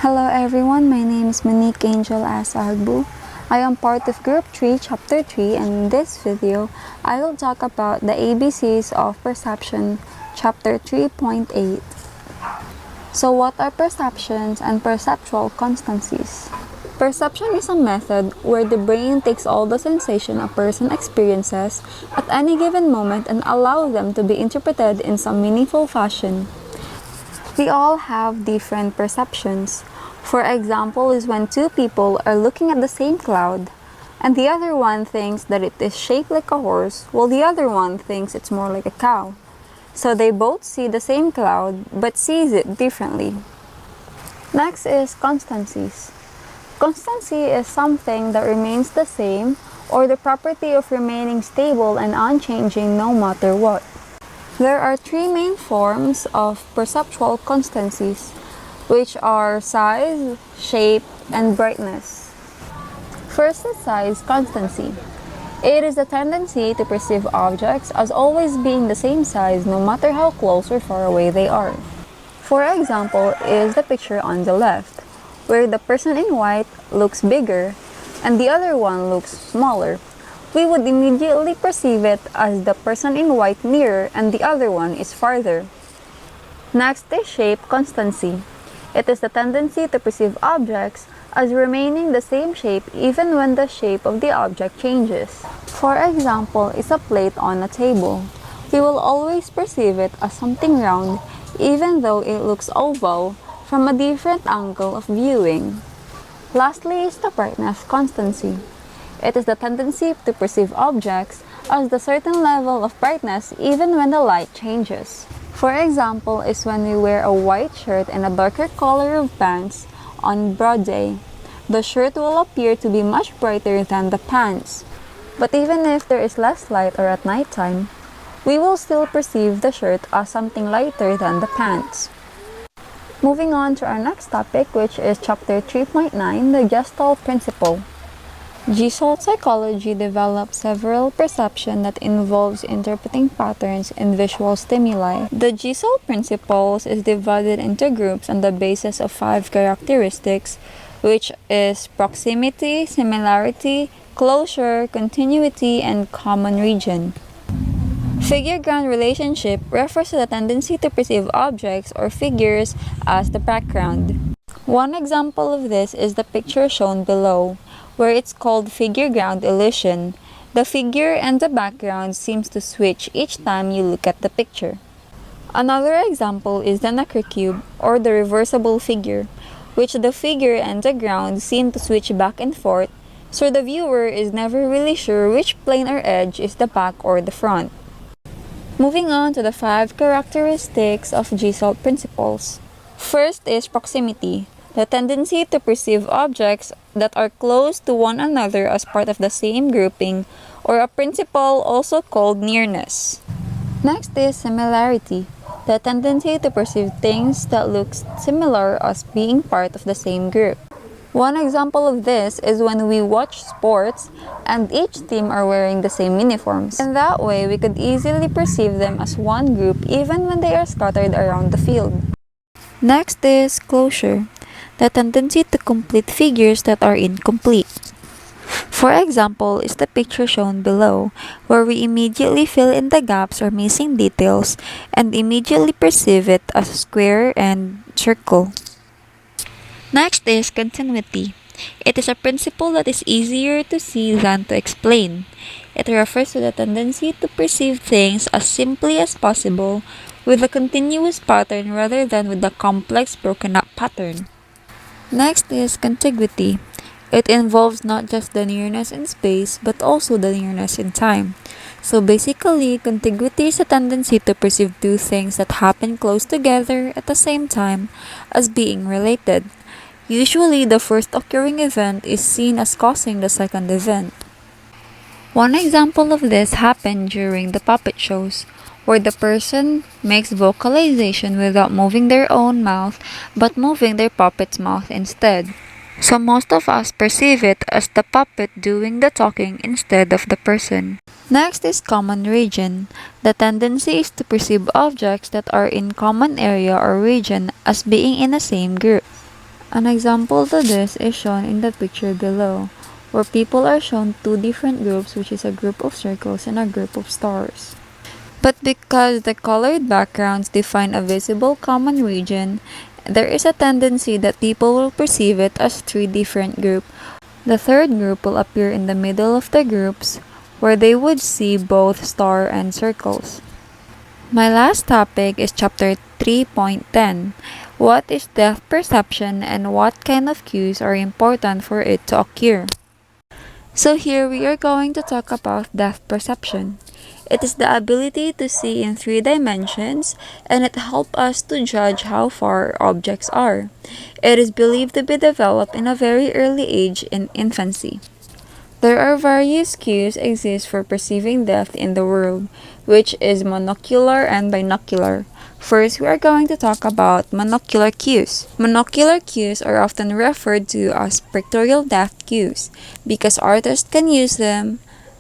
Hello everyone, my name is Monique Angel Asagbu. I am part of Group 3, Chapter 3, and in this video, I will talk about the ABCs of Perception, Chapter 3.8. So what are perceptions and perceptual constancies? Perception is a method where the brain takes all the sensation a person experiences at any given moment and allows them to be interpreted in some meaningful fashion. We all have different perceptions. For example, is when two people are looking at the same cloud, and the other one thinks that it is shaped like a horse, while the other one thinks it's more like a cow. So they both see the same cloud, but sees it differently. Next is constancies. Constancy is something that remains the same, or the property of remaining stable and unchanging no matter what. There are three main forms of perceptual constancies, which are size, shape, and brightness. First is size constancy. It is the tendency to perceive objects as always being the same size no matter how close or far away they are. For example is the picture on the left, where the person in white looks bigger and the other one looks smaller. We would immediately perceive it as the person in white nearer and the other one is farther. Next is shape constancy. It is the tendency to perceive objects as remaining the same shape even when the shape of the object changes. For example is a plate on a table. We will always perceive it as something round even though it looks oval from a different angle of viewing. Lastly is the brightness constancy. It is the tendency to perceive objects as the certain level of brightness even when the light changes. For example is when we wear a white shirt and a darker color of pants on broad day. The shirt will appear to be much brighter than the pants. But even if there is less light or at night time, we will still perceive the shirt as something lighter than the pants. Moving on to our next topic, which is Chapter 3.9, the Gestalt Principle. Gestalt psychology develops several perception that involves interpreting patterns in visual stimuli. The Gestalt principles is divided into groups on the basis of 5 characteristics, which is proximity, similarity, closure, continuity, and common region. Figure-ground relationship refers to the tendency to perceive objects or figures as the background. One example of this is the picture shown below, where it's called figure-ground illusion. The figure and the background seems to switch each time you look at the picture. Another example is the Necker cube, or the reversible figure, which the figure and the ground seem to switch back and forth, so the viewer is never really sure which plane or edge is the back or the front. Moving on to the 5 characteristics of Gestalt principles. First is proximity, the tendency to perceive objects that are close to one another as part of the same grouping, or a principle also called nearness. Next is similarity, the tendency to perceive things that look similar as being part of the same group. One example of this is when we watch sports and each team are wearing the same uniforms. In that way, we could easily perceive them as one group even when they are scattered around the field. Next is closure, the tendency to complete figures that are incomplete. For example is the picture shown below, where we immediately fill in the gaps or missing details and immediately perceive it as a square and circle. Next is continuity. It is a principle that is easier to see than to explain. It refers to the tendency to perceive things as simply as possible with a continuous pattern rather than with a complex broken up pattern. Next is contiguity. It involves not just the nearness in space but also the nearness in time. So basically, contiguity is a tendency to perceive two things that happen close together at the same time as being related. Usually, the first occurring event is seen as causing the second event. One example of this happened during the puppet shows, where the person makes vocalization without moving their own mouth but moving their puppet's mouth instead. So most of us perceive it as the puppet doing the talking instead of the person. Next is common region. The tendency is to perceive objects that are in common area or region as being in the same group. An example to this is shown in the picture below, where people are shown two different groups, which is a group of circles and a group of stars. But because the colored backgrounds define a visible common region, there is a tendency that people will perceive it as three different groups. The third group will appear in the middle of the groups, where they would see both star and circles. My last topic is chapter 3.10. What is depth perception and what kind of cues are important for it to occur? So here we are going to talk about depth perception. It is the ability to see in three dimensions, and it helps us to judge how far objects are. It is believed to be developed in a very early age in infancy. There are various cues exist for perceiving depth in the world, which is monocular and binocular. First, we are going to talk about monocular cues. Monocular cues are often referred to as pictorial depth cues because artists can use them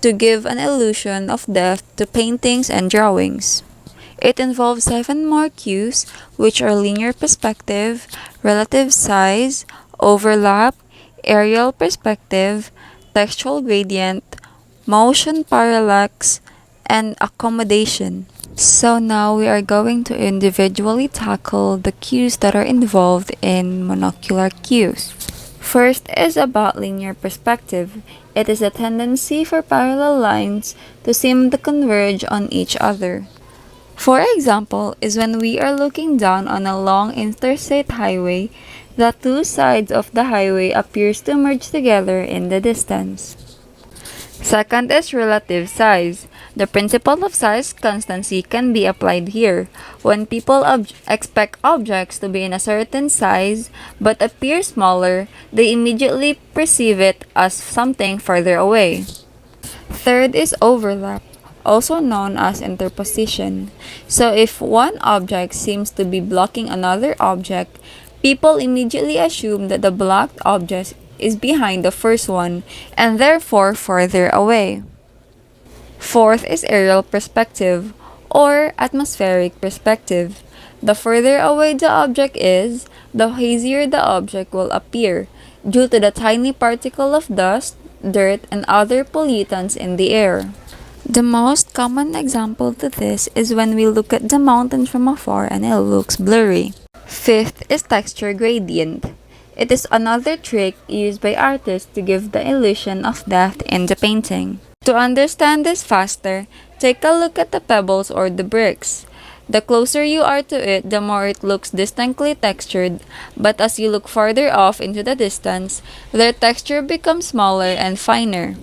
to give an illusion of depth to paintings and drawings. It involves 7 more cues, which are linear perspective, relative size, overlap, aerial perspective, textual gradient, motion parallax, and accommodation. So now we are going to individually tackle the cues that are involved in monocular cues. First is about linear perspective. It is a tendency for parallel lines to seem to converge on each other. For example, is when we are looking down on a long interstate highway, the two sides of the highway appears to merge together in the distance. Second is relative size. The principle of size constancy can be applied here. When people expect objects to be in a certain size but appear smaller, they immediately perceive it as something further away. Third is overlap, also known as interposition. So if one object seems to be blocking another object, people immediately assume that the blocked object is behind the first one and therefore further away. Fourth is aerial perspective or atmospheric perspective. The further away the object is, the hazier the object will appear due to the tiny particle of dust, dirt, and other pollutants in the air. The most common example to this is when we look at the mountain from afar and it looks blurry. Fifth is texture gradient. It is another trick used by artists to give the illusion of depth in the painting. To understand this faster, take a look at the pebbles or the bricks. The closer you are to it, the more it looks distinctly textured, but as you look farther off into the distance, their texture becomes smaller and finer.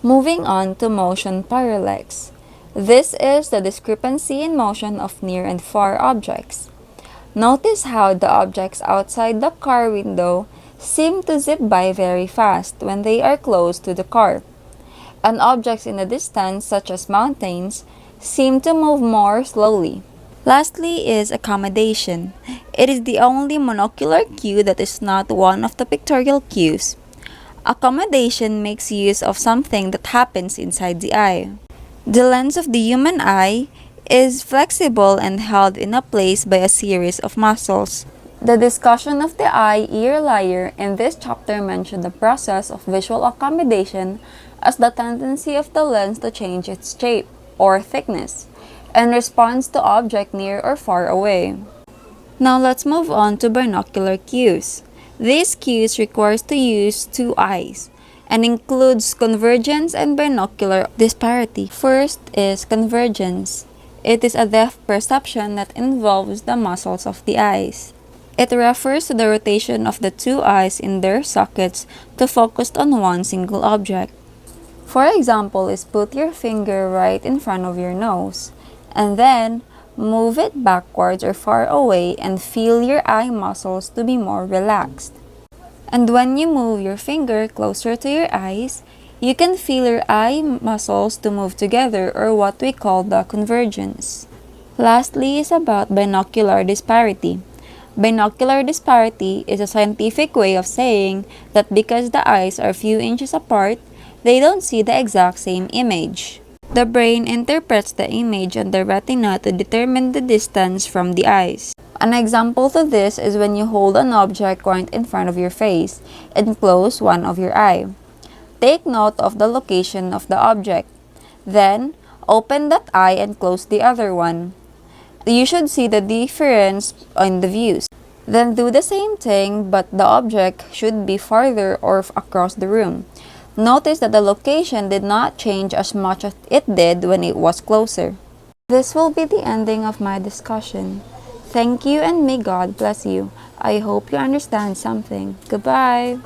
Moving on to motion parallax. This is the discrepancy in motion of near and far objects. Notice how the objects outside the car window seem to zip by very fast when they are close to the car, and objects in the distance, such as mountains, seem to move more slowly. Lastly is accommodation. It is the only monocular cue that is not one of the pictorial cues. Accommodation makes use of something that happens inside the eye. The lens of the human eye is flexible and held in a place by a series of muscles. The discussion of the eye-ear layer in this chapter mentioned the process of visual accommodation as the tendency of the lens to change its shape or thickness in response to object near or far away. Now let's move on to binocular cues. These cues requires to use two eyes and includes convergence and binocular disparity. First is convergence. It is a depth perception that involves the muscles of the eyes. It refers to the rotation of the two eyes in their sockets to focus on one single object. For example, is put your finger right in front of your nose, and then move it backwards or far away and feel your eye muscles to be more relaxed. And when you move your finger closer to your eyes, you can feel your eye muscles to move together, or what we call the convergence. Lastly is about binocular disparity. Binocular disparity is a scientific way of saying that because the eyes are few inches apart, they don't see the exact same image. The brain interprets the image on the retina to determine the distance from the eyes. An example to this is when you hold an object right in front of your face and close one of your eye. Take note of the location of the object. Then, open that eye and close the other one. You should see the difference in the views. Then do the same thing, but the object should be farther or across the room. Notice that the location did not change as much as it did when it was closer. This will be the ending of my discussion. Thank you and may God bless you. I hope you understand something. Goodbye.